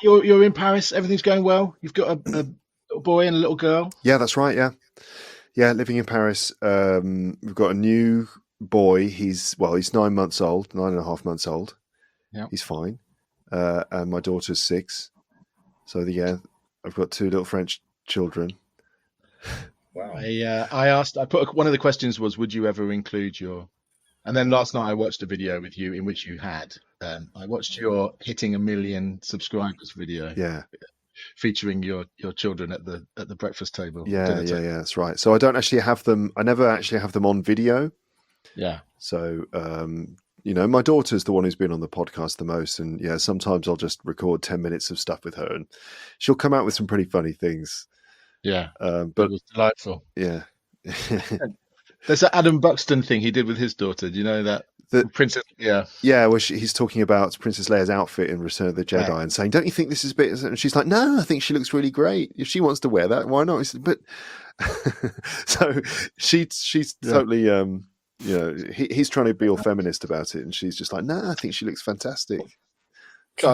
you're in Paris. Everything's going well. You've got a little boy and a little girl. Yeah, that's right. Yeah, yeah. Living in Paris. We've got a new boy. He's 9 months old, 9.5 months old. Yeah. He's fine. And my daughter's 6. So yeah, I've got 2 little French children. Wow. I put one of the questions was, would you ever include your? And then last night I watched a video with you in which you had. I watched your hitting 1 million subscribers video. Yeah. Featuring your children at the breakfast table. Yeah, that's right. So I don't actually have them. I never actually have them on video. Yeah. So my daughter's the one who's been on the podcast the most, and yeah, sometimes I'll just record 10 minutes of stuff with her, and she'll come out with some pretty funny things. Yeah, but it was delightful. Yeah. There's that Adam Buxton thing he did with his daughter. Do you know that? The Princess, yeah. Well, he's talking about Princess Leia's outfit in Return of the Jedi and saying, "Don't you think this is a bit?" And she's like, "No, I think she looks really great. If she wants to wear that, why not?" He said, but so she's totally, he's trying to be all feminist about it, and she's just like, "No, I think she looks fantastic.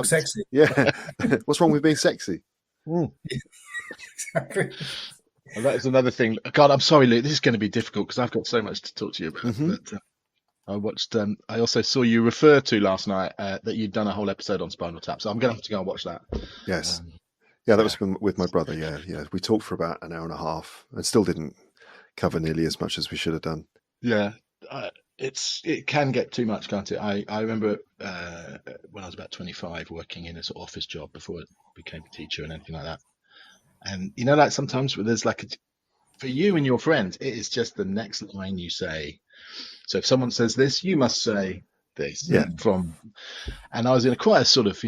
Sexy. Yeah, what's wrong with being sexy?" Exactly. Well, that is another thing. God, I'm sorry, Luke. This is going to be difficult because I've got so much to talk to you about. Mm-hmm. But I watched. I also saw you refer to last night that you'd done a whole episode on Spinal Tap, so I'm going to have to go and watch that. Yes, that was with my brother. Yeah. We talked for about an hour and a half, and still didn't cover nearly as much as we should have done. Yeah, it can get too much, can't it? I remember when I was about 25, working in a sort of office job before I became a teacher and anything like that. And like sometimes there's for you and your friends, it is just the next line you say. So if someone says this, you must say this. Yeah. And I was in quite a sort of,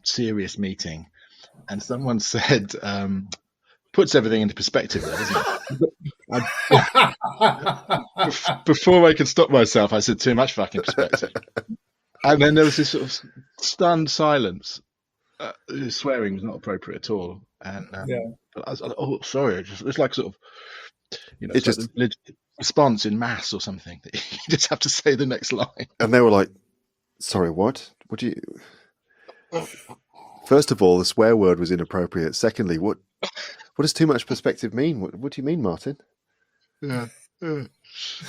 serious meeting, and someone said, puts everything into perspective there, doesn't it? Before I could stop myself, I said too much fucking perspective. And then there was this sort of stunned silence. Swearing was not appropriate at all. And I was like, oh, sorry. It's like sort of, it's just like the response in mass or something. You just have to say the next line. And they were like, sorry, what? What do you... First of all, the swear word was inappropriate. Secondly, what does too much perspective mean? What do you mean, Martin? Yeah.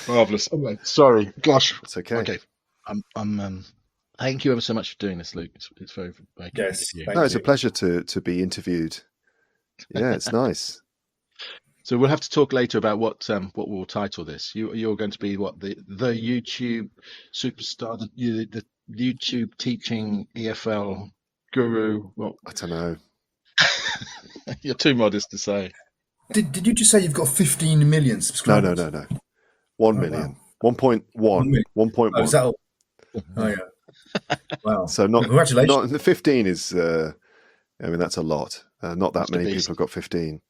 Marvellous. Okay, sorry. Gosh. It's okay. Okay. I'm thank you ever so much for doing this, Luke. It's very, very good. Yes. No, it's a pleasure to be interviewed. Yeah, it's nice. So we'll have to talk later about what we'll title this. You're going to be the YouTube superstar, the YouTube teaching EFL guru. Well, I don't know. You're too modest to say. Did you just say you've got 15 million subscribers? No. 1 million. Wow. 1.1. 1.1. Oh, is that all? Oh, yeah. Wow. So congratulations. The 15 is, that's a lot. Not that many people have got 15.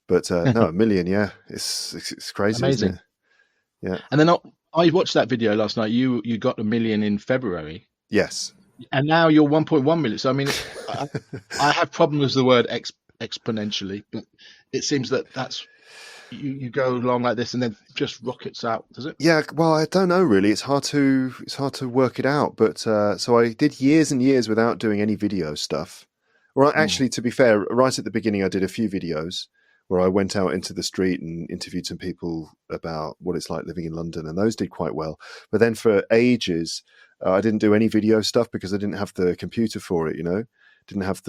But no, 1 million, yeah. It's crazy, amazing. Isn't it? Yeah. And then I watched that video last night. You got 1 million in February. Yes. And now you're 1.1 million. So, I mean, I have problems with the word exponentially, but it seems that's you go along like this and then just rockets out, does it? Yeah, well, I don't know really. It's hard to work it out. But so I did years and years without doing any video stuff. Well, actually, to be fair, right at the beginning, I did a few videos where I went out into the street and interviewed some people about what it's like living in London, and those did quite well. But then for ages, I didn't do any video stuff because I didn't have the computer for it. Didn't have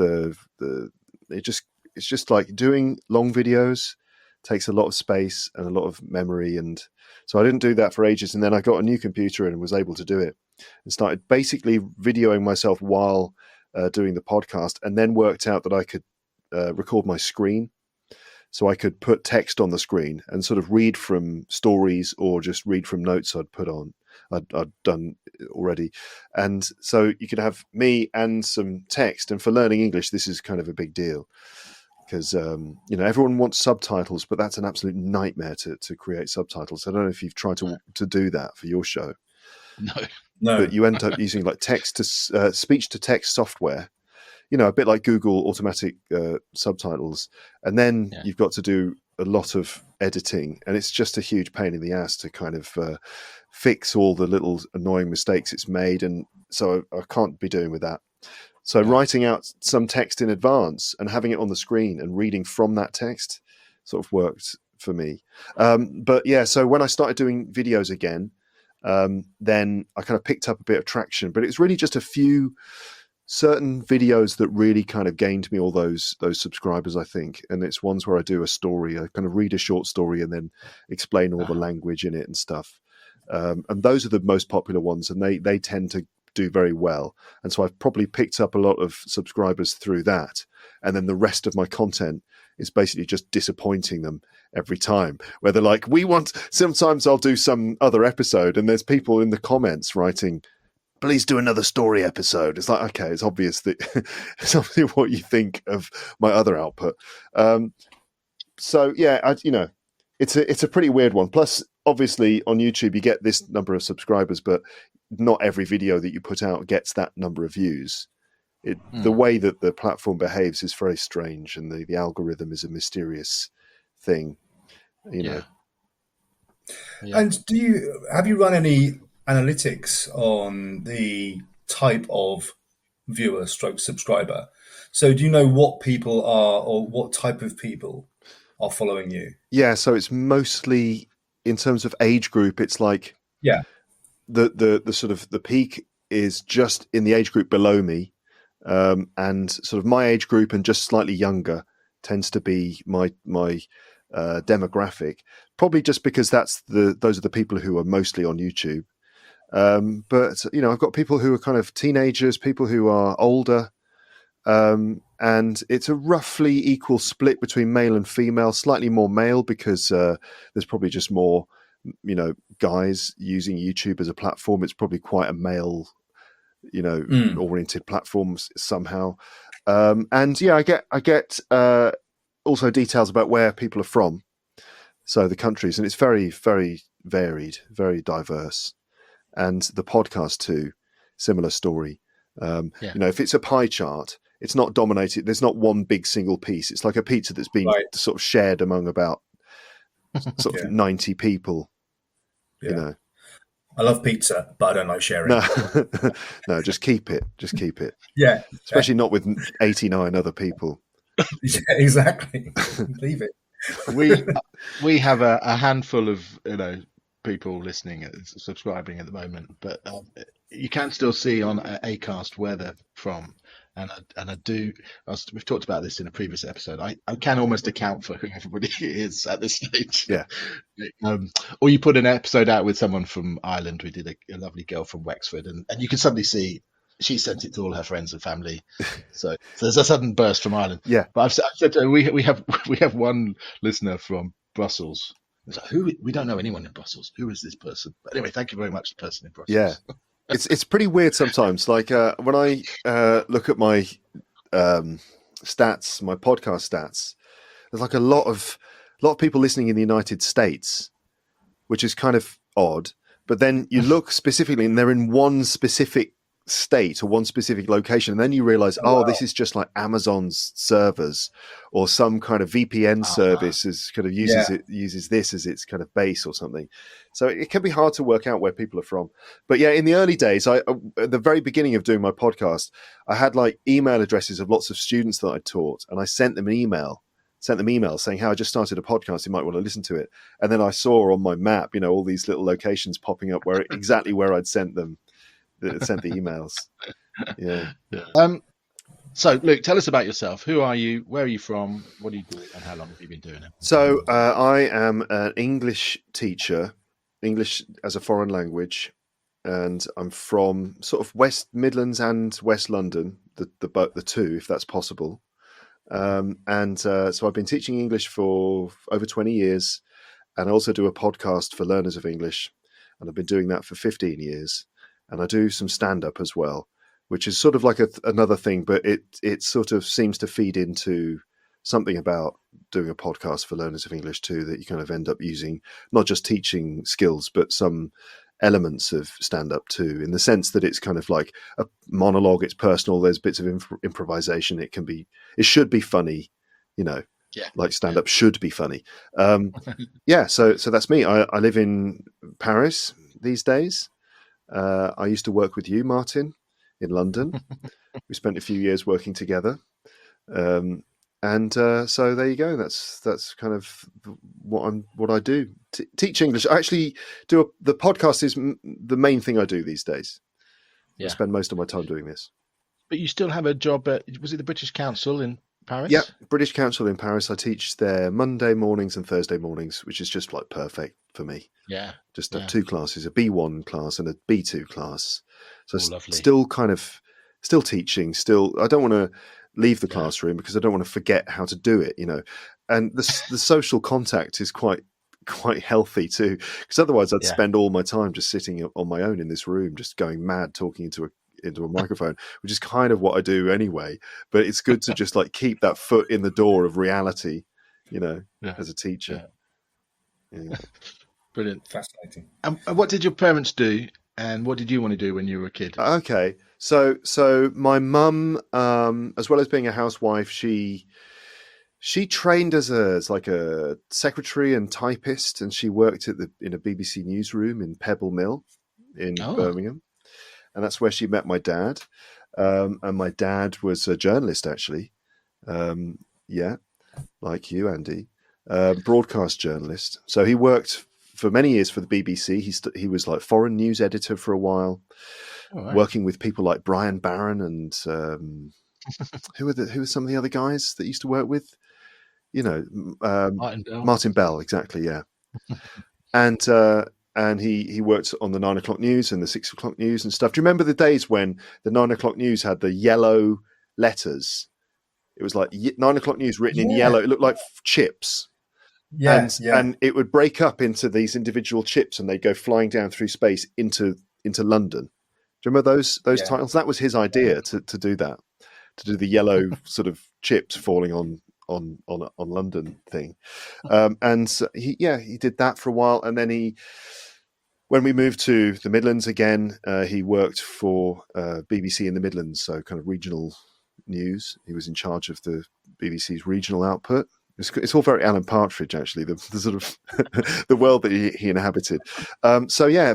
it's just like doing long videos takes a lot of space and a lot of memory, and so I didn't do that for ages. And then I got a new computer and was able to do it, and started basically videoing myself while doing the podcast, and then worked out that I could record my screen. So I could put text on the screen and sort of read from stories or just read from notes I'd done already. And so you could have me and some text. And for learning English, this is kind of a big deal because, everyone wants subtitles, but that's an absolute nightmare to create subtitles. I don't know if you've tried to do that for your show. No. But you end up using like speech to text software. A bit like Google automatic subtitles. And then you've got to do a lot of editing. And it's just a huge pain in the ass to kind of fix all the little annoying mistakes it's made. And so I can't be doing with that. So writing out some text in advance and having it on the screen and reading from that text sort of worked for me. But yeah, so when I started doing videos again, then I kind of picked up a bit of traction. But it's really just a few certain videos that really kind of gained me all those subscribers, I think. And it's ones where I do a story, I kind of read a short story and then explain all the language in it and stuff. And those are the most popular ones, and they tend to do very well. And so I've probably picked up a lot of subscribers through that. And then the rest of my content is basically just disappointing them every time, where they're like, sometimes I'll do some other episode and there's people in the comments writing, please do another story episode. It's like, okay, it's obvious that it's obviously what you think of my other output. So yeah, it's a pretty weird one. Plus, obviously on YouTube, you get this number of subscribers, but not every video that you put out gets that number of views. The way that the platform behaves is very strange, and the algorithm is a mysterious thing, you know. Yeah. And have you run any analytics on the type of viewer stroke subscriber? So do you know what people are, or what type of people are following you? Yeah, so it's mostly in terms of age group. It's like the sort of the peak is just in the age group below me, and sort of my age group and just slightly younger tends to be my demographic. Probably just because those are the people who are mostly on YouTube. But I've got people who are kind of teenagers, people who are older. And it's a roughly equal split between male and female, slightly more male because there's probably just more, guys using YouTube as a platform. It's probably quite a male, oriented platforms somehow. And yeah, I get also details about where people are from. So the countries, and it's very, very varied, very diverse. And the podcast too, similar story. If it's a pie chart, it's not dominated. There's not one big single piece. It's like a pizza that's been sort of shared among about sort of 90 people. Yeah. I love pizza, but I don't like sharing. No, just keep it. Just keep it. Yeah. Especially not with 89 other people. Yeah, exactly. Leave it. We have a handful of people listening, subscribing at the moment, but you can still see on Acast where they're from, and we've talked about this in a previous episode. I can almost account for who everybody is at this stage. Yeah. Or you put an episode out with someone from Ireland. We did a lovely girl from Wexford, and you can suddenly see she sent it to all her friends and family. So there's a sudden burst from Ireland. Yeah. But I've said to her, we have one listener from Brussels. It's like, we don't know anyone in Brussels. Who is this person? But anyway, thank you very much, the person in Brussels. Yeah. It's pretty weird sometimes. Like when I look at my stats, my podcast stats, there's like a lot of people listening in the United States, which is kind of odd. But then you look specifically, and they're in one specific state or one specific location, and then you realize, this is just like Amazon's servers, or some kind of VPN service is kind of uses this as its kind of base or something. So it can be hard to work out where people are from. But yeah, in the early days, at the very beginning of doing my podcast, I had like email addresses of lots of students that I taught, and I sent them emails saying, how I just started a podcast, you might want to listen to it. And then I saw on my map, all these little locations popping up exactly where I'd sent them. Sent the emails. Yeah. So, Luke, tell us about yourself. Who are you? Where are you from? What do you do? And how long have you been doing it? So, I am an English teacher, English as a foreign language, and I'm from sort of West Midlands and West London, the two, if that's possible. So I've been teaching English for over 20 years, and I also do a podcast for learners of English, and I've been doing that for 15 years. And I do some stand-up as well, which is sort of like another thing, but it sort of seems to feed into something about doing a podcast for learners of English too, that you kind of end up using not just teaching skills, but some elements of stand-up too, in the sense that it's kind of like a monologue, it's personal, there's bits of improvisation, it should be funny, like stand-up should be funny. So that's me. I live in Paris these days. I used to work with you, Martin, in London. We spent a few years working together. So there you go. That's kind of what I do. Teach English. I actually the podcast is the main thing I do these days. I spend most of my time doing this. But you still have a job at, was it the British Council in Paris? Yeah, British Council in Paris. I teach there Monday mornings and Thursday mornings, which is just like perfect for me. Yeah. Just have two classes, a B1 class and a B2 class. So lovely. still teaching, I don't want to leave the classroom because I don't want to forget how to do it, And the social contact is quite healthy too, because otherwise I'd spend all my time just sitting on my own in this room, just going mad talking into a microphone, which is kind of what I do anyway. But it's good to just like keep that foot in the door of reality, as a teacher. Yeah. Brilliant. Fascinating. And what did your parents do, and what did you want to do when you were a kid? Okay, so my mum, as well as being a housewife, she trained as like a secretary and typist, and she worked in a BBC newsroom in Pebble Mill in Birmingham, and that's where she met my dad. And my dad was a journalist, actually. Like you, Andy, broadcast journalist. So he worked for many years for the BBC. He was like foreign news editor for a while, working with people like Brian Barron and who were some of the other guys that used to work with, Martin Bell, exactly, yeah. And he worked on the 9 o'clock news and the 6 o'clock news and stuff. Do you remember the days when the 9 o'clock news had the yellow letters? It was like 9 o'clock news written in yellow. It looked like chips. And it would break up into these individual chips, and they'd go flying down through space into London. Do you remember those titles? That was his idea to do that, to do the yellow sort of chips falling on London thing. And so he did that for a while, and then when we moved to the Midlands again, he worked for BBC in the Midlands, so kind of regional news. He was in charge of the BBC's regional output. It's all very Alan Partridge, actually, the sort of the world that he inhabited.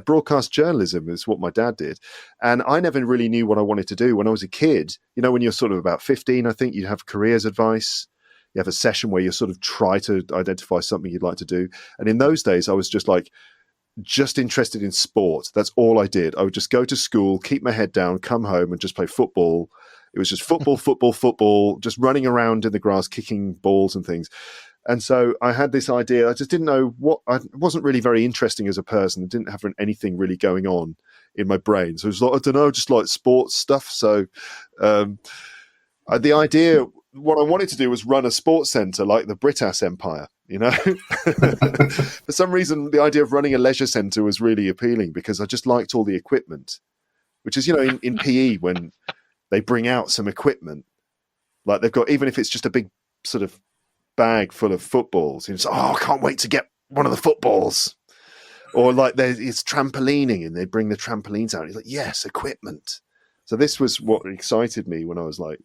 Broadcast journalism is what my dad did. And I never really knew what I wanted to do when I was a kid. When you're sort of about 15, I think, you have careers advice. You have a session where you sort of try to identify something you'd like to do. And in those days, I was just interested in sport. That's all I did. I would just go to school, keep my head down, come home and just play football. It was just football, just running around in the grass, kicking balls and things. And so I had this idea. I just didn't know I wasn't really very interesting as a person. I didn't have anything really going on in my brain. So it was like, I don't know, just like sports stuff. So the idea, what I wanted to do was run a sports centre like the British Empire, For some reason, the idea of running a leisure centre was really appealing because I just liked all the equipment, which is, in PE when they bring out some equipment, like they've got, even if it's just a big sort of bag full of footballs, it's, I can't wait to get one of the footballs. Or like it's trampolining and they bring the trampolines out. It's like, yes, equipment. So this was what excited me when I was like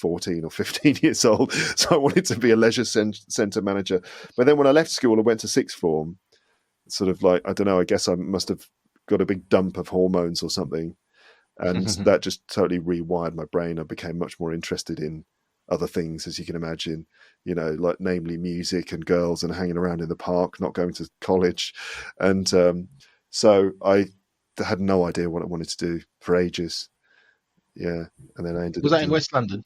14 or 15 years old. So I wanted to be a leisure centre manager. But then when I left school, I went to sixth form, sort of like, I don't know, I guess I must have got a big dump of hormones or something. And that just totally rewired my brain. I became much more interested in other things, as you can imagine, like namely music and girls and hanging around in the park, not going to college. And so I had no idea what I wanted to do for ages. Yeah. And then I ended up. Was that in West London?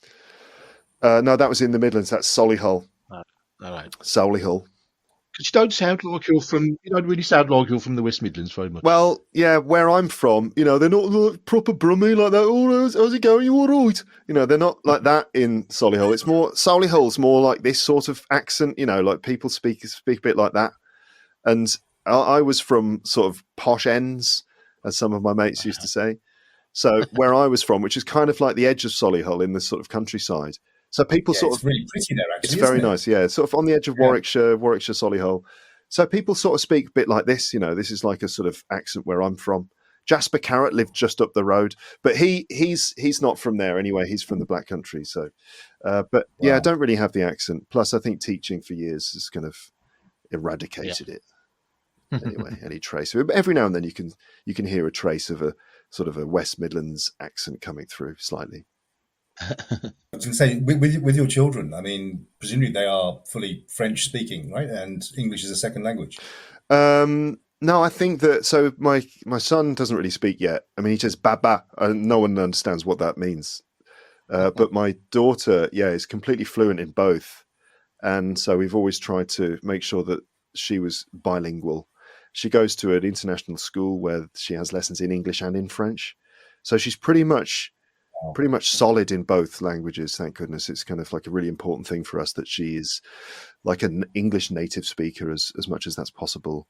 No, that was in the Midlands. That's Solihull. All right. Solihull. Because you don't sound like you're from. You don't really sound like you're from the West Midlands very much. Well, yeah, where I'm from, they're not like proper Brummie like that. Oh, how's it going? You all right? They're not like that in Solihull. It's more Solihull's more like this sort of accent. Like people speak a bit like that. And I was from sort of posh ends, as some of my mates used to say. So where I was from, which is kind of like the edge of Solihull in the sort of countryside. So people sort of, it's really pretty there, actually. It's very nice, yeah. Sort of on the edge of Warwickshire, Solihull. So people sort of speak a bit like this, this is like a sort of accent where I'm from. Jasper Carrott lived just up the road, but he's not from there anyway. He's from the Black Country. So, but yeah, I don't really have the accent. Plus, I think teaching for years has kind of eradicated it. Anyway, any trace. Every now and then you can hear a trace of a sort of a West Midlands accent coming through slightly. I was going to say, with your children, I mean, presumably they are fully French speaking, right? And English is a second language. No, I think that so my son doesn't really speak yet. I mean, he says "baba," and no one understands what that means. But my daughter, yeah, is completely fluent in both, and so we've always tried to make sure that she was bilingual. She goes to an international school where she has lessons in English and in French, so she's pretty much solid in both languages. Thank goodness. It's kind of like a really important thing for us that she is like an English native speaker as much as that's possible.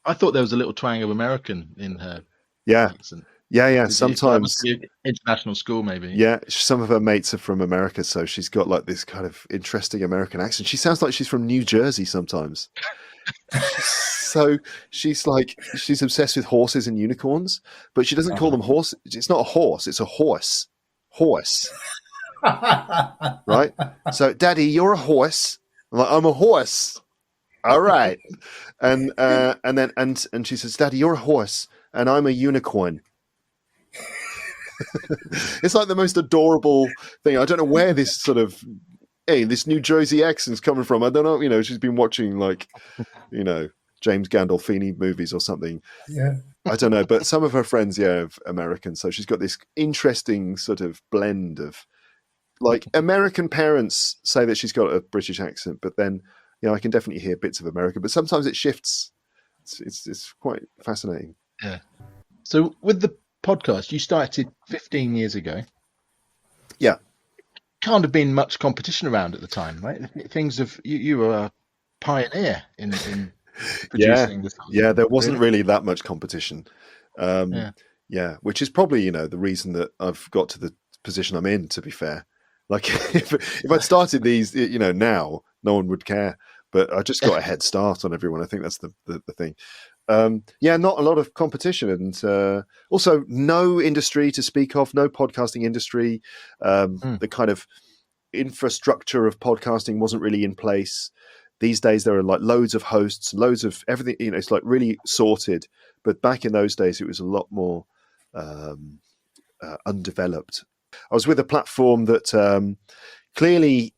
I thought there was a little twang of American in her accent. Yeah. Sometimes that must be an international school, maybe. Yeah, some of her mates are from America, so she's got like this kind of interesting American accent. She sounds like she's from New Jersey sometimes. So she's obsessed with horses and unicorns, but she doesn't call them horses. It's not a horse; it's a horse. Horse, right? So, Daddy, you're a horse. I'm like, I'm a horse. All right, and she says, Daddy, you're a horse, and I'm a unicorn. It's like the most adorable thing. I don't know where this sort of this New Jersey accent's coming from. I don't know. She's been watching James Gandolfini movies or something. Yeah. I don't know, but some of her friends, have American. So she's got this interesting sort of blend of like American parents say that she's got a British accent, but then I can definitely hear bits of American. But sometimes it shifts. It's quite fascinating. Yeah. So with the podcast, you started 15 years ago. Yeah. Can't have been much competition around at the time, right? Things have you were a pioneer in producing this. Yeah, there wasn't really that much competition. Which is probably the reason that I've got to the position I'm in, to be fair. Like if I'd started these now, no one would care, but I just got a head start on everyone. I think that's the thing. Not a lot of competition, and also no industry to speak of, no podcasting industry. The kind of infrastructure of podcasting wasn't really in place. These days there are like loads of hosts, loads of everything. It's like really sorted. But back in those days, it was a lot more undeveloped. I was with a platform that clearly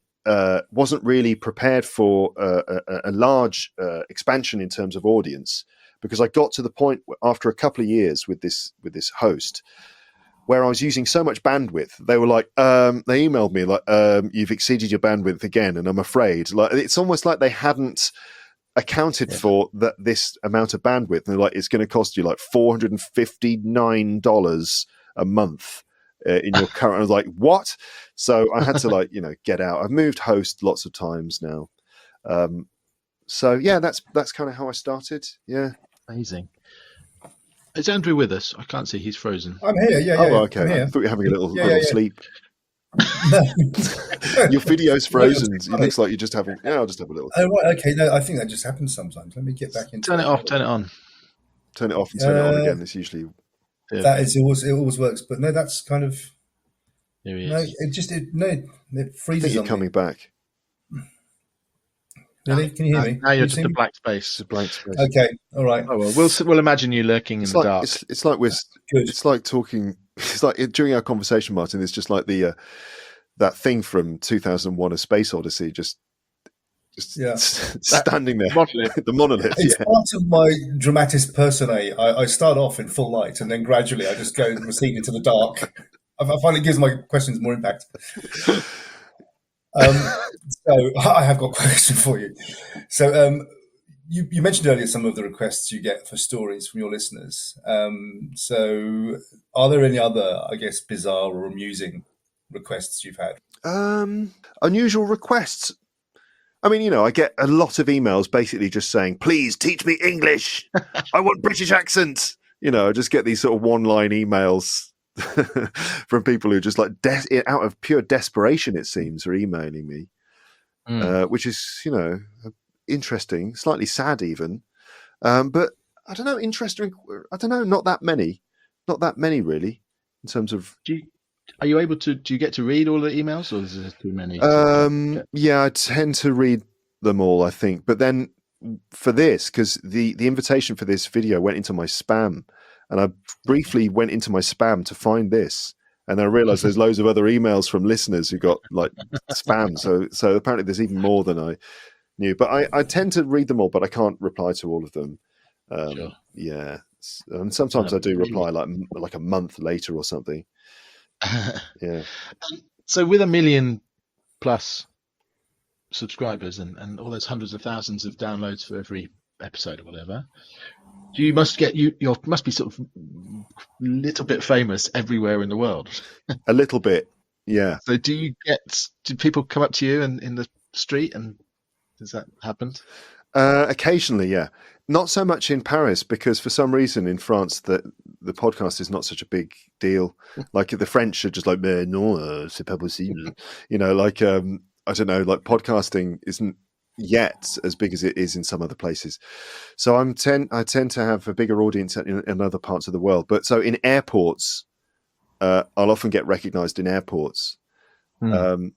wasn't really prepared for a large expansion in terms of audience, because I got to the point after a couple of years with this host where I was using so much bandwidth. They were like, they emailed me like, you've exceeded your bandwidth again, and I'm afraid. Like, it's almost like they hadn't accounted for this amount of bandwidth. And they're like, it's going to cost you like $459 a month in your current. I was like, what? So I had to get out. I've moved host lots of times now. That's kind of how I started. Yeah. Amazing. Is Andrew with us? I can't see. He's frozen. I'm here. Yeah. Oh, okay. I thought you were having a little sleep. No. Your video's frozen. It looks like you're just having. Yeah, I'll just have a little. Oh, right. Okay. No, I think that just happens sometimes. Let me get back into. Turn it off. Turn it on. Turn it off and turn it on again. It's usually. That is always. It always works, but no, that's kind of. There he is. No, it freezes. I think you're coming back. Really? Can you hear me? Now you're just a black space. It's a blank space. Okay. All right. Oh well, we'll imagine you lurking in the dark. It's like we're. Good. It's like talking. It's like during our conversation, Martin. It's just like the that thing from 2001: A Space Odyssey. Just standing there. The monolith. It's part of my dramatis personae. I start off in full light, and then gradually I just go and recede into the dark. I find it gives my questions more impact. So I have got a question for you. So you mentioned earlier some of the requests you get for stories from your listeners. So are there any other, I guess, bizarre or amusing requests you've had? Unusual requests. I mean, I get a lot of emails basically just saying, please teach me English. I want British accent. I just get these sort of one-line emails from people who just like out of pure desperation, it seems, are emailing me, which is interesting, slightly sad even, but I don't know, interesting. I don't know, not that many really in terms of. Are you able to? Do you get to read all the emails, or is there too many? Yeah, I tend to read them all, I think, but then for this, because the invitation for this video went into my spam. And I briefly went into my spam to find this, And then I realised there's loads of other emails from listeners who got like spam. So apparently there's even more than I knew. But I tend to read them all, but I can't reply to all of them. Sure. Yeah, and sometimes I do reply like a month later or something. Yeah. So with 1 million plus subscribers and all those hundreds of thousands of downloads for every episode or whatever, you must be sort of little bit famous everywhere in the world. A little bit, yeah. So do people come up to you in the street, and does that happen? Occasionally, yeah. Not so much in Paris, because for some reason in France the podcast is not such a big deal. Like the French are just like, non, c'est pas possible. You know, like I don't know, like podcasting isn't yet as big as it is in some other places. So I tend to have a bigger audience in other parts of the world. But so in airports, I'll often get recognized in airports, and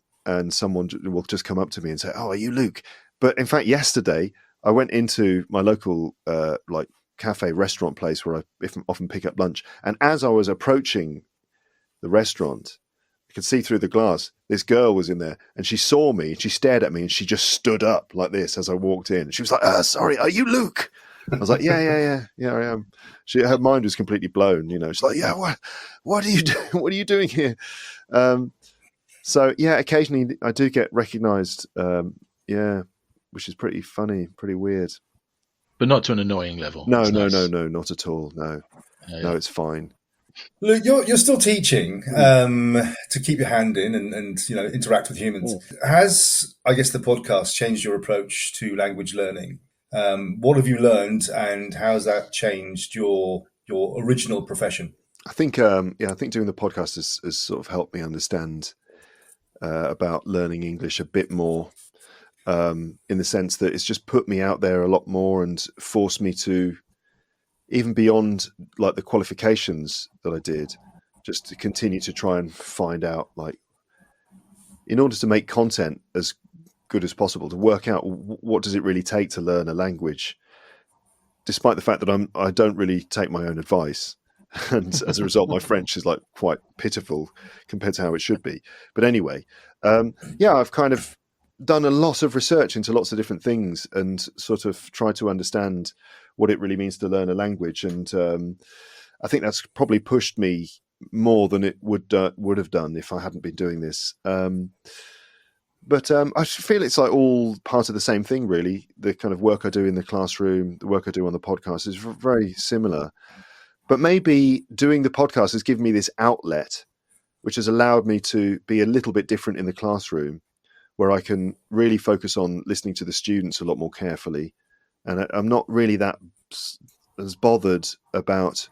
someone will just come up to me and say, "Oh, are you Luke?" But in fact, yesterday I went into my local like cafe restaurant place where I often pick up lunch, and as I was approaching the restaurant, I could see through the glass. This girl was in there, and she saw me, and she stared at me, and she just stood up like this as I walked in. She was like, "Sorry, are you Luke?" I was like, "Yeah, I am." Her mind was completely blown. You know, she's like, "Yeah, what are you doing? What are you doing here?" So yeah, occasionally I do get recognised. Yeah, which is pretty funny, pretty weird. But not to an annoying level. No, not at all. No, no, it's fine. Look, you're still teaching to keep your hand in and interact with humans. Has, I guess, the podcast changed your approach to language learning? What have you learned, and how has that changed your original profession? I think doing the podcast has sort of helped me understand about learning English a bit more, in the sense that it's just put me out there a lot more and forced me to, even beyond like the qualifications that I did, just to continue to try and find out, like, in order to make content as good as possible, to work out what does it really take to learn a language, despite the fact that I don't really take my own advice. And as a result, my French is like quite pitiful compared to how it should be. But anyway, I've kind of done a lot of research into lots of different things and sort of tried to understand what it really means to learn a language. And I think that's probably pushed me more than it would have done if I hadn't been doing this. But I feel it's like all part of the same thing, really. The kind of work I do in the classroom, the work I do on the podcast is very similar. But maybe doing the podcast has given me this outlet, which has allowed me to be a little bit different in the classroom, where I can really focus on listening to the students a lot more carefully. And I'm not really that as bothered about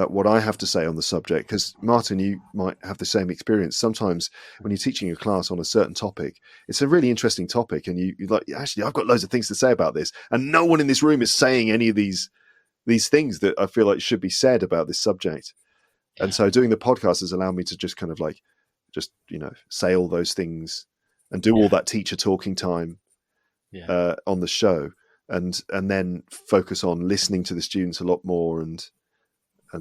what I have to say on the subject, because Martin, you might have the same experience. Sometimes when you're teaching a class on a certain topic, it's a really interesting topic, and you're like, actually, I've got loads of things to say about this, and no one in this room is saying any of these things that I feel like should be said about this subject. And so doing the podcast has allowed me to just kind of like, say all those things and do all that teacher talking time on the show, and then focus on listening to the students a lot more and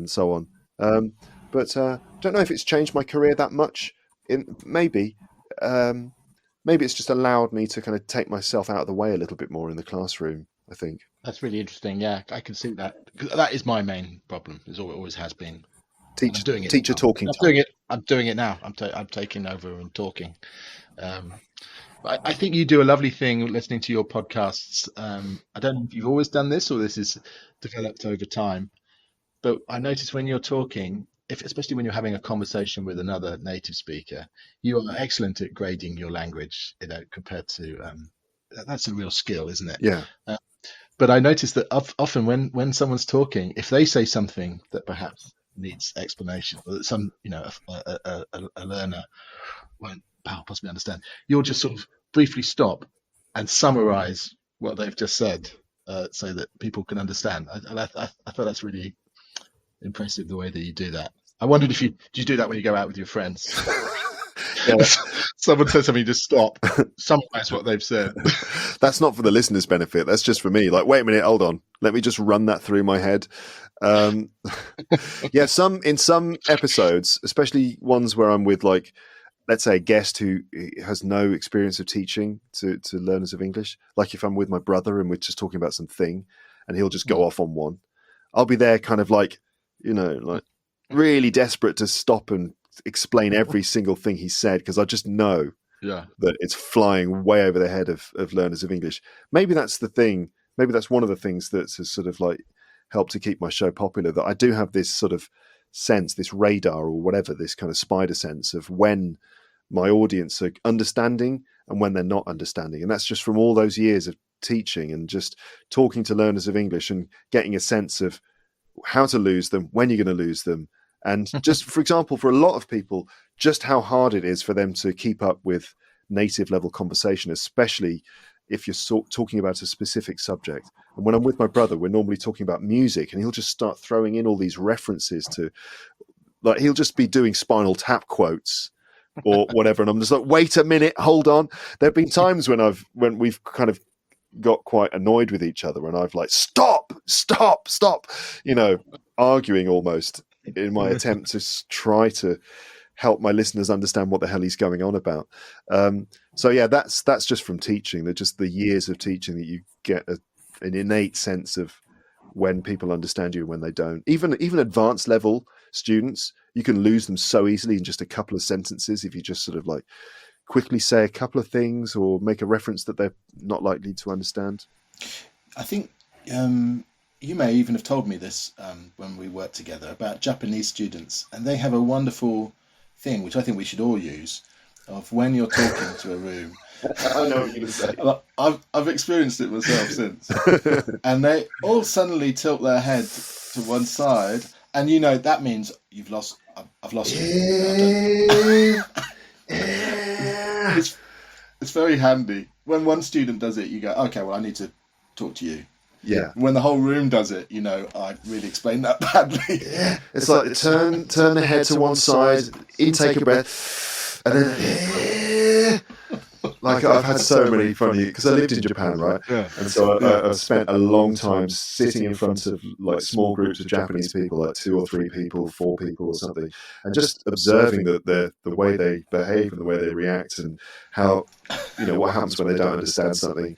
so on. But don't know if it's changed my career that much. Maybe it's just allowed me to kind of take myself out of the way a little bit more in the classroom, I think. That's really interesting. Yeah, I can see that. That is my main problem. It always has been. Teacher talking. I'm doing it now. I'm taking over and talking. I think you do a lovely thing listening to your podcasts. I don't know if you've always done this or this is developed over time, but I notice when you're talking, especially when you're having a conversation with another native speaker, you are excellent at grading your language. Compared to that's a real skill, isn't it? Yeah. But I notice that often when someone's talking, if they say something that perhaps needs explanation, or that a learner won't possibly understand, you'll just sort of briefly stop and summarize what they've just said, so that people can understand. I thought that's really impressive, the way that you do that. I wondered if do you do that when you go out with your friends? Someone says something, you just stop, summarize what they've said. That's not for the listeners' benefit. That's just for me. Like, wait a minute, hold on. Let me just run that through my head. Yeah, in some episodes, especially ones where I'm with, like, let's say a guest who has no experience of teaching to learners of English. Like if I'm with my brother and we're just talking about something and he'll just go off on one, I'll be there kind of like, like really desperate to stop and explain every single thing he said, because I just know that it's flying way over the head of learners of English. Maybe that's the thing. Maybe that's one of the things that's sort of like helped to keep my show popular, that I do have this sort of sense, this radar or whatever, this kind of spider sense of when my audience are understanding and when they're not understanding. And that's just from all those years of teaching and just talking to learners of English and getting a sense of how to lose them, when you're going to lose them. And just, for example, for a lot of people, just how hard it is for them to keep up with native level conversation, especially if you're talking about a specific subject. And when I'm with my brother, we're normally talking about music, and he'll just start throwing in all these references to, like, he'll just be doing Spinal Tap quotes or whatever. And I'm just like, wait a minute, hold on. There have been times when we've kind of got quite annoyed with each other and I've like, stop, arguing almost in my attempt to try to help my listeners understand what the hell he's going on about. So yeah, that's just from teaching. They're just the years of teaching that you get an innate sense of when people understand you and when they don't. Even advanced level students, you can lose them so easily in just a couple of sentences if you just sort of like quickly say a couple of things or make a reference that they're not likely to understand. I think you may even have told me this when we worked together about Japanese students, and they have a wonderful thing, which I think we should all use, of when you're talking to a room. I know what you're going to say. I've experienced it myself since. And they all suddenly tilt their head to one side, and that means I've lost you. It's very handy. When one student does it, you go, okay, well, I need to talk to you. Yeah. When the whole room does it, I really explained that badly. Yeah. It's like turn the head to one side, intake a breath, and then like I've had so many funny, because I lived in Japan, right? Yeah. And so I've spent a long time sitting in front of like small groups of Japanese people, like 2 or 3 people, 4 people or something, and just observing the way they behave and the way they react and how, what happens when they don't understand something.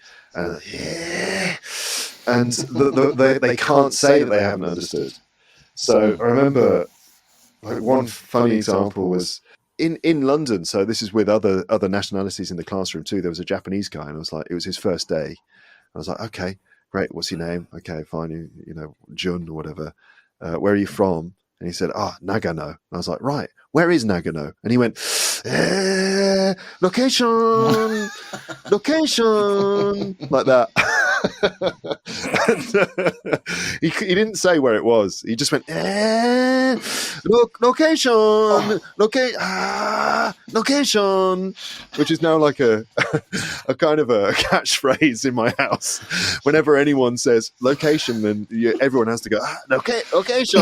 And they can't say that they haven't understood. So I remember, like, one funny example was in London. So this is with other nationalities in the classroom too. There was a Japanese guy, and I was like, it was his first day. I was like, okay, great. What's your name? Okay, fine. Jun or whatever. Where are you from? And he said, Nagano. And I was like, right. Where is Nagano? And he went, location, like that. And, he didn't say where it was. He just went, location, location, which is now like a kind of a catchphrase in my house. Whenever anyone says location, then everyone has to go, location,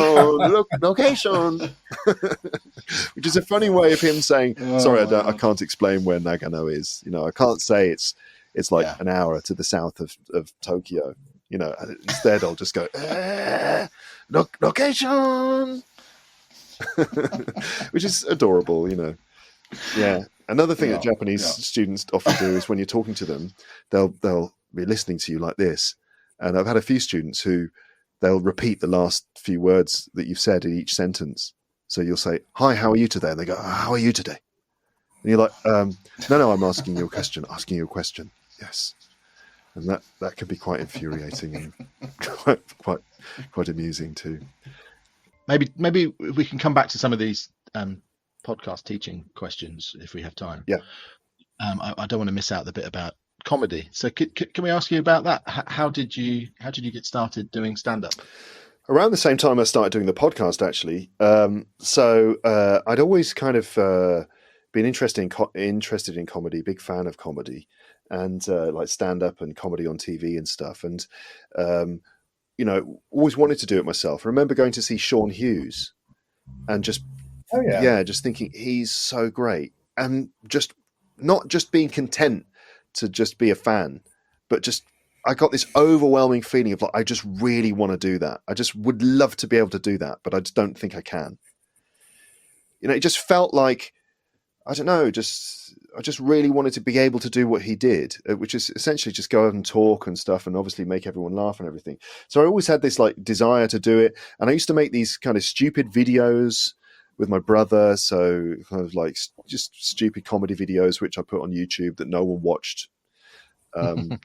location, which is a funny way of him saying, sorry, I can't explain where Nagano is. I can't say it's like an hour to the south of Tokyo. Instead I'll just go, location, which is adorable, Yeah. Another thing that Japanese students often do is when you're talking to them, they'll be listening to you like this. And I've had a few students who they'll repeat the last few words that you've said in each sentence. So you'll say, hi, how are you today? And they go, how are you today? And you're like, no, I'm asking you a question. Yes. And that can be quite infuriating and quite amusing too. Maybe we can come back to some of these podcast teaching questions if we have time. Yeah. I don't want to miss out the bit about comedy. So can we ask you about that? How did you get started doing stand-up? Around the same time I started doing the podcast, actually. So I'd always kind of been interested in comedy, big fan of comedy, and like stand-up and comedy on TV and stuff. And, always wanted to do it myself. I remember going to see Sean Hughes and just thinking he's so great. And just not just being content to just be a fan, but just I got this overwhelming feeling of like, I just really want to do that. I just would love to be able to do that, but I just don't think I can. It just felt like, I don't know, I just really wanted to be able to do what he did, which is essentially just go out and talk and stuff and obviously make everyone laugh and everything. So I always had this like desire to do it. And I used to make these kind of stupid videos with my brother. So kind of like just stupid comedy videos, which I put on YouTube that no one watched. And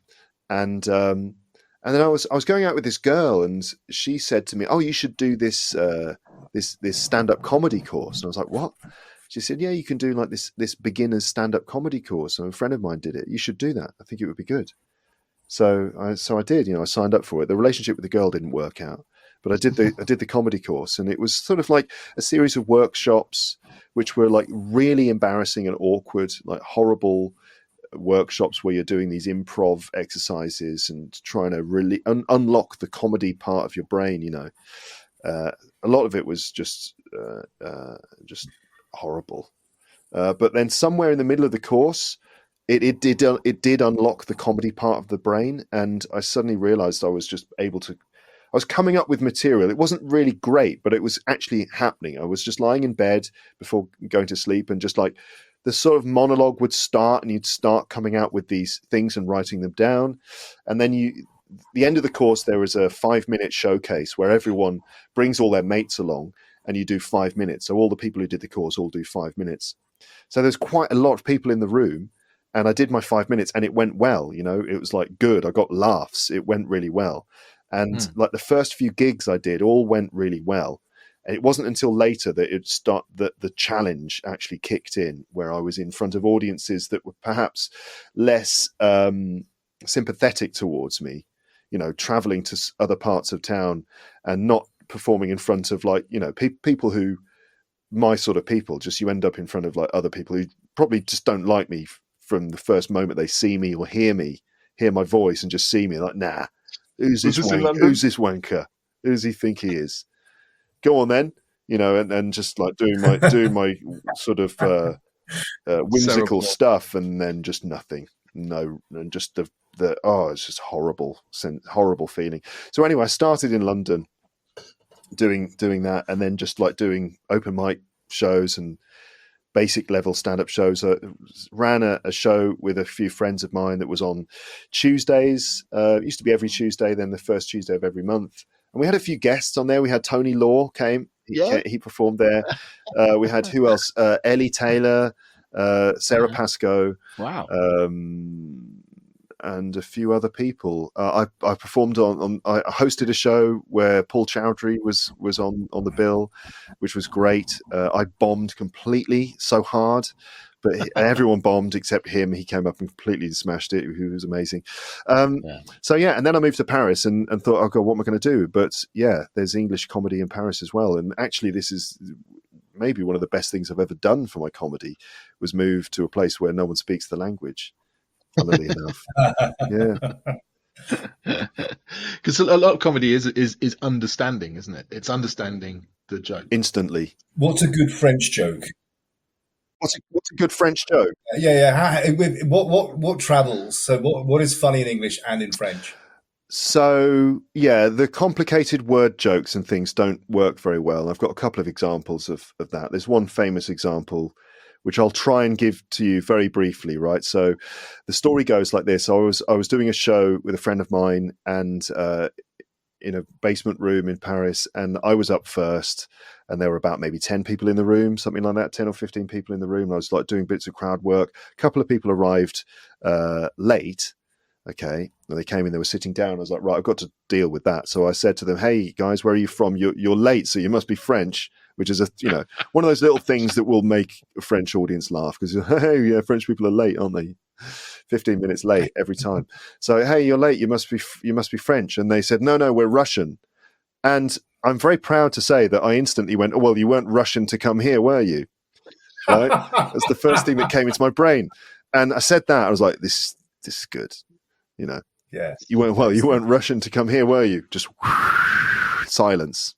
then I was going out with this girl, and she said to me, "Oh, you should do this this stand-up comedy course." And I was like, "What?" She said, "Yeah, you can do like this beginner's stand-up comedy course. And a friend of mine did it. You should do that. I think it would be good." So I did. I signed up for it. The relationship with the girl didn't work out, but I did the comedy course, and it was sort of like a series of workshops, which were like really embarrassing and awkward, like horrible workshops where you're doing these improv exercises and trying to really unlock the comedy part of your brain. A lot of it was just horrible. But then somewhere in the middle of the course, it did unlock the comedy part of the brain, and I suddenly realized I was coming up with material. It wasn't really great, but it was actually happening. I was just lying in bed before going to sleep, and just like the sort of monologue would start, and you'd start coming out with these things and writing them down. And then the end of the course, there was a 5-minute showcase where everyone brings all their mates along, and you do 5 minutes. So all the people who did the course all do 5 minutes. So there's quite a lot of people in the room, and I did my 5 minutes, and it went well. It was like good. I got laughs. It went really well. And like the first few gigs I did all went really well. And it wasn't until later that the challenge actually kicked in, where I was in front of audiences that were perhaps less sympathetic towards me, traveling to other parts of town and not performing in front of like, people who, my sort of people, just you end up in front of like other people who probably just don't like me from the first moment they see me or hear my voice and just see me like, nah, who's this wanker? Who does he think he is? Go on then, and just like doing my sort of whimsical stuff, and then just nothing. No, and just it's just horrible feeling. So anyway, I started in London doing that, and then just like doing open mic shows and basic level stand-up shows. I ran a show with a few friends of mine that was on Tuesdays. It used to be every Tuesday, then the first Tuesday of every month. And we had a few guests on there. We had Tony Law came. He performed there. We had who else? Ellie Taylor, Sarah Pascoe. Wow. And a few other people. I performed I hosted a show where Paul Chowdhury was on the bill, which was great. I bombed completely, so hard, but everyone bombed except him. He came up and completely smashed it. He was amazing. So and then I moved to Paris and thought, oh God, what am I going to do? But there's English comedy in Paris as well. And actually this is maybe one of the best things I've ever done for my comedy, was move to a place where no one speaks the language. Funnily enough, because a lot of comedy is understanding, isn't it? It's understanding the joke instantly. What's a good French joke? What's a good French joke? What travels? So what is funny in English and in French? So the complicated word jokes and things don't work very well. I've got a couple of examples of that. There's one famous example which I'll try and give to you very briefly, right? So the story goes like this. I was doing a show with a friend of mine, and in a basement room in Paris, and I was up first, and there were about maybe 10 people in the room, something like that, 10 or 15 people in the room. I was like doing bits of crowd work. A couple of people arrived late. Okay. And they came in, they were sitting down. I was like, right, I've got to deal with that. So I said to them, hey guys, where are you from? You're late, so you must be French, which is one of those little things that will make a French audience laugh, because hey, French people are late, aren't they? 15 minutes late every time. So, hey, you're late. You must be French. And they said, no, we're Russian. And I'm very proud to say that I instantly went, oh, well, you weren't Russian to come here, were you? Right? That's the first thing that came into my brain. And I said that, I was like, this is good. Yeah. You weren't Russian to come here, were you? Just silence.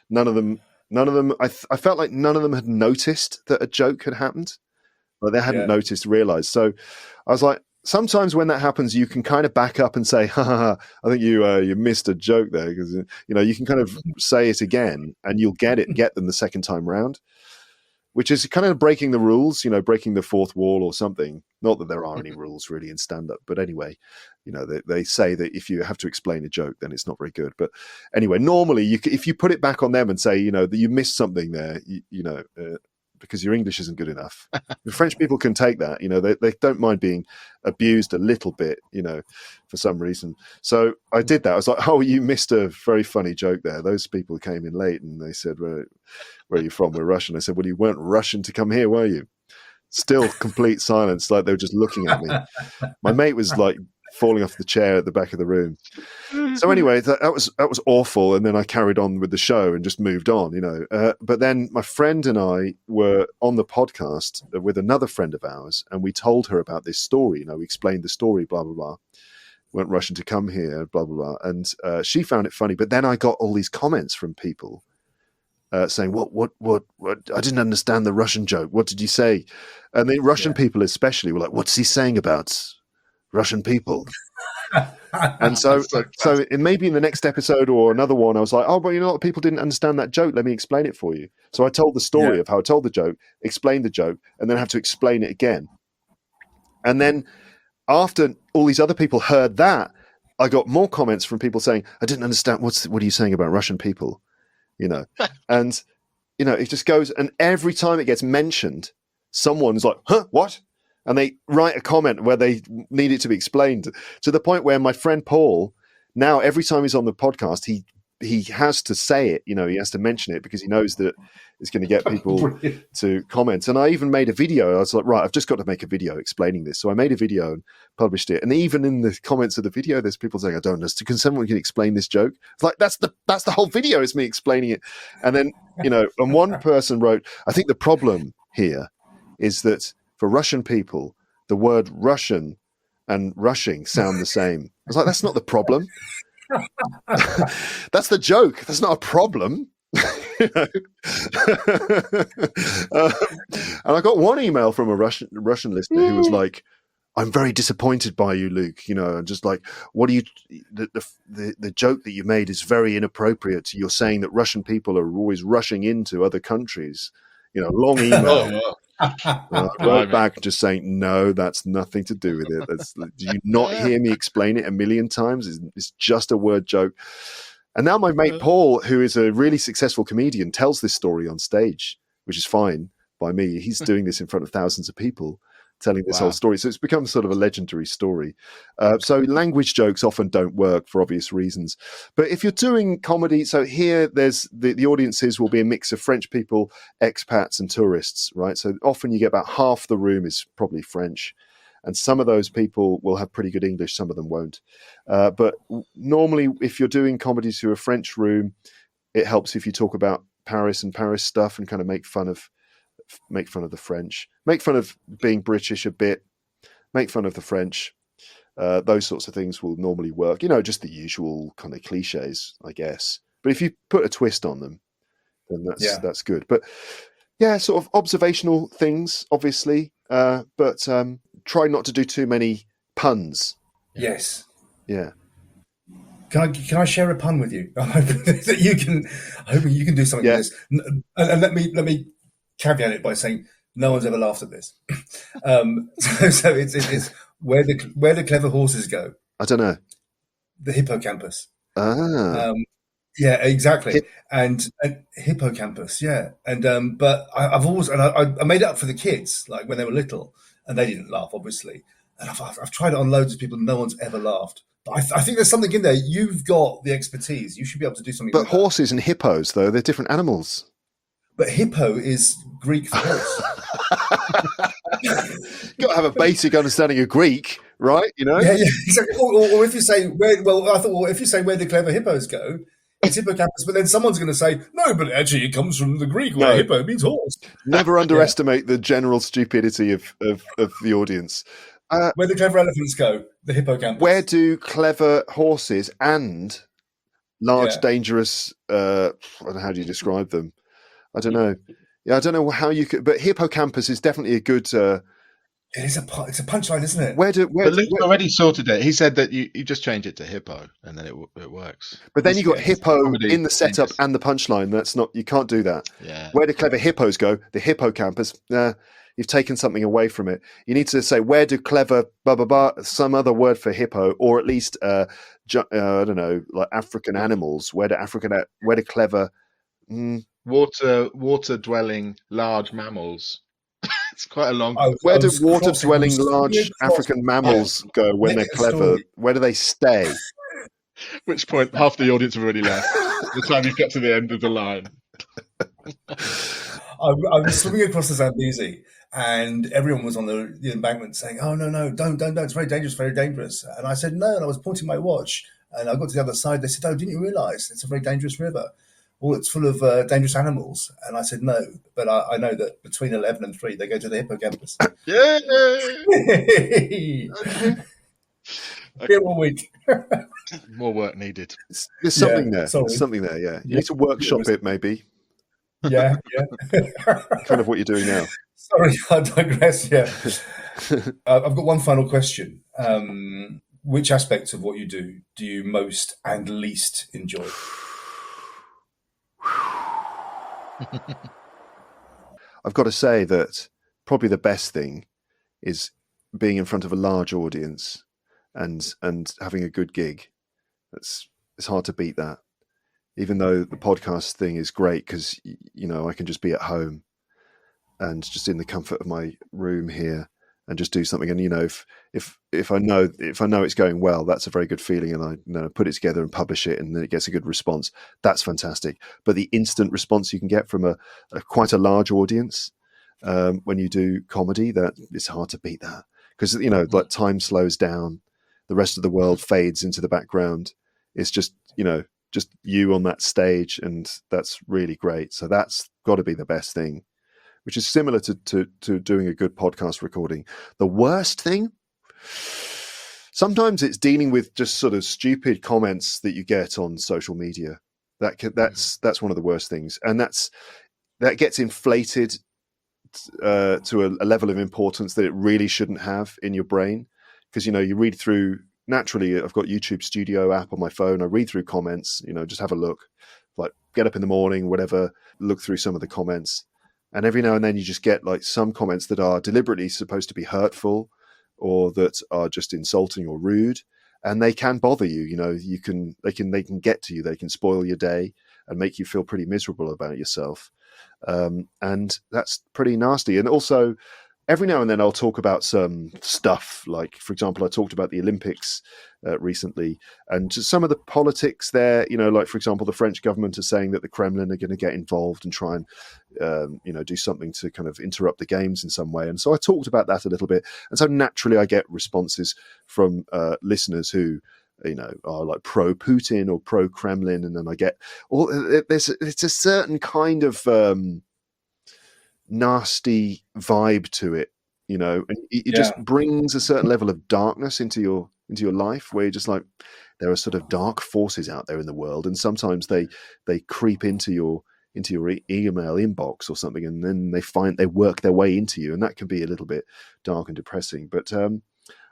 None of them. I felt like none of them had noticed that a joke had happened. Like they hadn't realized. So I was like, sometimes when that happens, you can kind of back up and say, ha, ha, ha, I think you missed a joke there, because you can kind of say it again and you'll get them the second time round, which is kind of breaking the rules, breaking the fourth wall or something. Not that there are any rules really in stand-up, but anyway, they say that if you have to explain a joke, then it's not very good. But anyway, normally if you put it back on them and say, that you missed something there, because your English isn't good enough. The French people can take that, they don't mind being abused a little bit, for some reason. So I did that. I was like, oh, you missed a very funny joke there. Those people came in late and they said, where are you from? We're Russian. I said, well, you weren't Russian to come here, were you? Still complete silence, like they were just looking at me. My mate was like falling off the chair at the back of the room. So anyway, that was awful. And then I carried on with the show and just moved on, But then my friend and I were on the podcast with another friend of ours, and we told her about this story. We explained the story, blah, blah, blah. Weren't Russian to come here, blah, blah, blah. And she found it funny. But then I got all these comments from people saying, what, I didn't understand the Russian joke. What did you say? And the Russian people especially were like, what's he saying about Russian people? And so maybe in the next episode or another one, I was like, oh, but a lot of people didn't understand that joke. Let me explain it for you. So I told the story of how I told the joke, explained the joke, and then have to explain it again. And then after all these other people heard that, I got more comments from people saying, I didn't understand. What are you saying about Russian people? And, it just goes, and every time it gets mentioned, someone's like, huh, what? And they write a comment where they need it to be explained, to the point where my friend Paul, now every time he's on the podcast, he has to say it, he has to mention it, because he knows that it's going to get people to comment. And I even made a video. I was like, right, I've just got to make a video explaining this. So I made a video and published it. And even in the comments of the video, there's people saying, I don't understand. Can someone explain this joke? It's like, that's the whole video, is me explaining it. And then, and one person wrote, I think the problem here is that for Russian people, the word Russian and rushing sound the same. I was like, that's not the problem. That's the joke. That's not a problem. And I got one email from a Russian listener who was like, I'm very disappointed by you, Luke. Just like, what do you? The joke that you made is very inappropriate. You're saying that Russian people are always rushing into other countries. Long email. I wrote back just saying, no, that's nothing to do with it. Do you not hear me explain it a million times? It's just a word joke. And now my mate Paul, who is a really successful comedian, tells this story on stage, which is fine by me. He's doing this in front of thousands of people, telling this whole story. So it's become sort of a legendary story. So language jokes often don't work for obvious reasons. But if you're doing comedy, so here there's the audiences will be a mix of French people, expats and tourists, right? So often you get about half the room is probably French. And some of those people will have pretty good English, some of them won't. But normally if you're doing comedy to a French room, it helps if you talk about Paris and Paris stuff and kind of make fun of the French, make fun of being British a bit, make fun of the French. Those sorts of things will normally work. Just the usual kind of cliches, I guess. But if you put a twist on them, then that's good. But yeah, sort of observational things, obviously. But try not to do too many puns. Yes. Yeah. Can I share a pun with you? I'm hoping that you can do something with this. And let me caveat it by saying no one's ever laughed at this. So it's where the clever horses go. I don't know. The hippocampus. Ah. Yeah, exactly. And hippocampus, yeah. And but I've always I made it up for the kids, like when they were little, and they didn't laugh, obviously. And I've tried it on loads of people, no one's ever laughed. But I think there's something in there. You've got the expertise. You should be able to do something. But horses and hippos, though, they're different animals. But hippo is Greek for horse. You've got to have a basic understanding of Greek, right? Yeah, exactly. Or if you say if you say where the clever hippos go, it's hippocampus. But then someone's going to say, no, but actually it comes from the Greek where hippo means horse. Never underestimate the general stupidity of the audience. Where the clever elephants go, the hippocampus. Where do clever horses and large, dangerous, I don't know, how do you describe them? I don't know. Yeah, I don't know how you could, but hippocampus is definitely a good it's a punchline, isn't it? But Luke's already sorted it. He said that you just change it to hippo, and then it works. But then you got hippo comedy in the setup genius. and the punchline. That's not, you can't do that. Yeah. Where do clever hippos go? The hippocampus. You've taken something away from it. You need to say, where do clever blah blah blah, some other word for hippo, or at least I don't know, like African animals. Where do clever water dwelling large mammals? It's quite a long. Where do water dwelling large African mammals go when they're clever? Where do they stay? At which point half the audience have already left. The time you get to the end of the line. I was swimming across the Zambezi, and everyone was on the embankment saying, "Oh no, don't! It's very dangerous." And I said, "No," and I was pointing my watch, and I got to the other side. They said, "Oh, didn't you realise it's a very dangerous river? Well, it's full of dangerous animals." And I said, "No, but I know that between 11 and 3, they go to the hippocampus." Okay. All week. More work needed. There's something there. There's something there. Yeah, you need to workshop it, maybe. Yeah. Kind of what you're doing now. Sorry, I digress. Yeah, I've got one final question. Which aspects of what you do you most and least enjoy? I've got to say that probably the best thing is being in front of a large audience and having a good gig. It's hard to beat that. Even though the podcast thing is great because I can just be at home and just in the comfort of my room here and just do something. And if I know it's going well, that's a very good feeling. And I put it together and publish it, and then it gets a good response. That's fantastic. But the instant response you can get from a quite a large audience when you do comedy, that it's hard to beat that because like time slows down, the rest of the world fades into the background. It's just you on that stage, and that's really great. So that's got to be the best thing, which is similar to doing a good podcast recording. The worst thing, sometimes it's dealing with just sort of stupid comments that you get on social media. That's one of the worst things, and that gets inflated to a level of importance that it really shouldn't have in your brain, because you read through. Naturally, I've got YouTube Studio app on my phone. I read through comments, just have a look, like get up in the morning, whatever, look through some of the comments. And every now and then you just get like some comments that are deliberately supposed to be hurtful or that are just insulting or rude. And they can bother you, they can get to you. They can spoil your day and make you feel pretty miserable about yourself. And that's pretty nasty. And also, every now and then I'll talk about some stuff, like, for example, I talked about the Olympics recently, and just some of the politics there, like, for example, the French government are saying that the Kremlin are going to get involved and try and, do something to kind of interrupt the games in some way. And so I talked about that a little bit. And so naturally I get responses from listeners who, are like pro-Putin or pro-Kremlin. And then I get it's a certain kind of nasty vibe to it, and it just brings a certain level of darkness into your life, where you're just like, there are sort of dark forces out there in the world, and sometimes they creep into your email inbox or something, and then they work their way into you, and that can be a little bit dark and depressing. But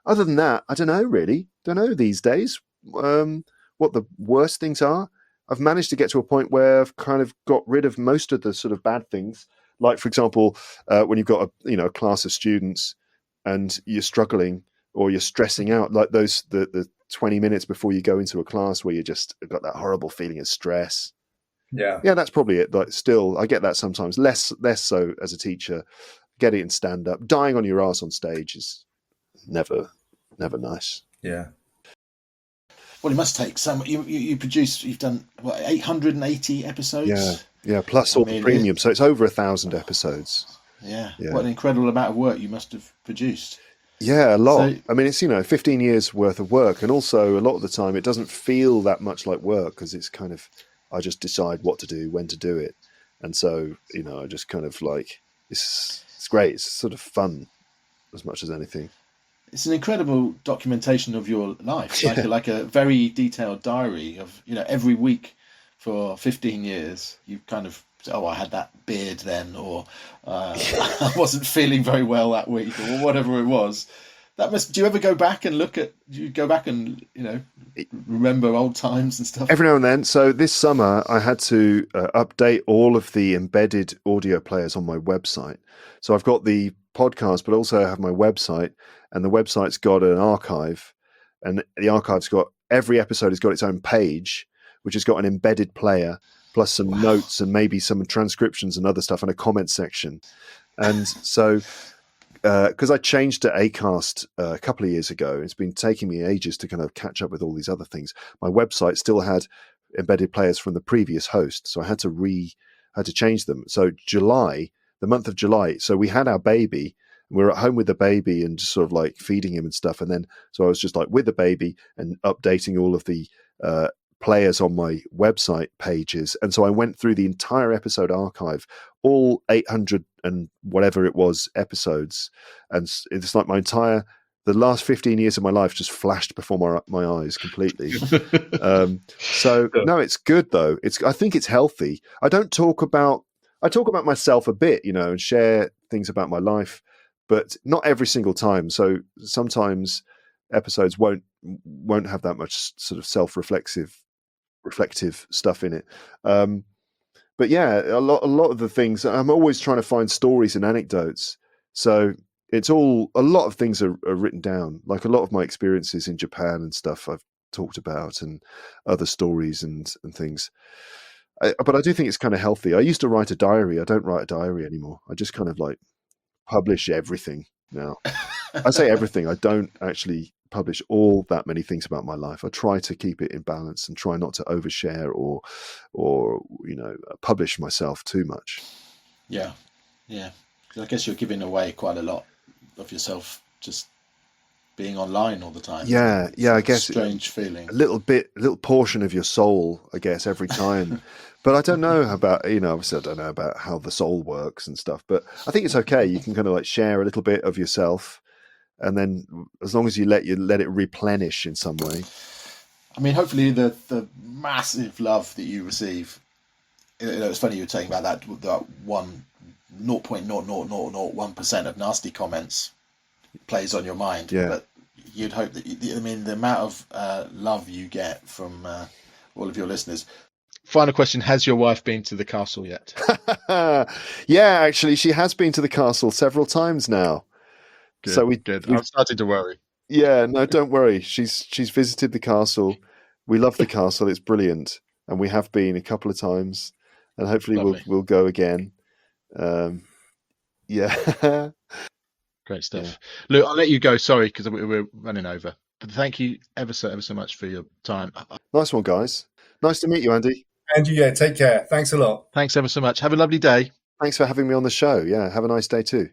other than that, I don't know these days what the worst things are. I've managed to get to a point where I've kind of got rid of most of the sort of bad things. Like, for example, when you've got a class of students and you're struggling or you're stressing out, like the 20 minutes before you go into a class where you just got that horrible feeling of stress. Yeah, that's probably it. Like, still, I get that sometimes. Less so as a teacher. Get it in stand up. Dying on your ass on stage is never nice. Yeah. Well, it must take some. You've done what, 880 episodes. Yeah, plus all the premium, so it's over 1,000 episodes. Yeah, what an incredible amount of work you must have produced. Yeah, a lot. So, I mean, it's 15 years worth of work, and also a lot of the time it doesn't feel that much like work because it's kind of, I just decide what to do, when to do it, and so I just kind of like it's great. It's sort of fun as much as anything. It's an incredible documentation of your life, like a very detailed diary of every week for 15 years. You've kind of oh, I had that beard then, or I wasn't feeling very well that week, or whatever it was. That must. Do you ever go back and look at? Do you go back and remember old times and stuff? Every now and then. So this summer, I had to update all of the embedded audio players on my website. So I've got the podcast, but also I have my website, and the website's got an archive, and the archive's got every episode has got its own page, which has got an embedded player plus some notes and maybe some transcriptions and other stuff and a comment section. And so because I changed to Acast a couple of years ago, it's been taking me ages to kind of catch up with all these other things. My website still had embedded players from the previous host, so I had to change them. So the month of July, so we had our baby, and we were at home with the baby and just sort of like feeding him and stuff. And then so I was just like with the baby and updating all of the players on my website pages. And so I went through the entire episode archive, all 800 and whatever it was episodes. And it's like the last 15 years of my life just flashed before my eyes completely. So no, it's good though. I think it's healthy. I talk about myself a bit, and share things about my life, but not every single time. So sometimes episodes won't have that much sort of reflective stuff in it. But yeah, a lot of the things, I'm always trying to find stories and anecdotes. So a lot of things are written down, like a lot of my experiences in Japan and stuff I've talked about, and other stories and things. But I do think it's kind of healthy. I used to write a diary. I don't write a diary anymore. I just kind of like publish everything now. I say everything. I don't actually publish all that many things about my life. I try to keep it in balance and try not to overshare or publish myself too much. Yeah. I guess you're giving away quite a lot of yourself just being online all the time. Yeah, I guess strange feeling. A little portion of your soul, I guess, every time. But I don't know about, obviously I don't know about how the soul works and stuff, but I think it's okay. You can kind of like share a little bit of yourself, and then as long as you let it replenish in some way. I mean, hopefully the massive love that you receive, it's funny you were saying about that 0.00001% of nasty comments plays on your mind. Yeah. But you'd hope that, the amount of love you get from all of your listeners. Final question, has your wife been to the castle yet? Yeah, actually, she has been to the castle several times now. Good, so I'm starting to worry. Yeah, no, don't worry. She's visited the castle. We love the castle. It's brilliant. And we have been a couple of times. And hopefully we'll go again. Yeah. Great stuff. Yeah. Luke, I'll let you go. Sorry, because we're running over. But thank you ever so much for your time. Nice one, guys. Nice to meet you, Andy. And take care. Thanks a lot. Thanks ever so much. Have a lovely day. Thanks for having me on the show. Yeah, have a nice day too.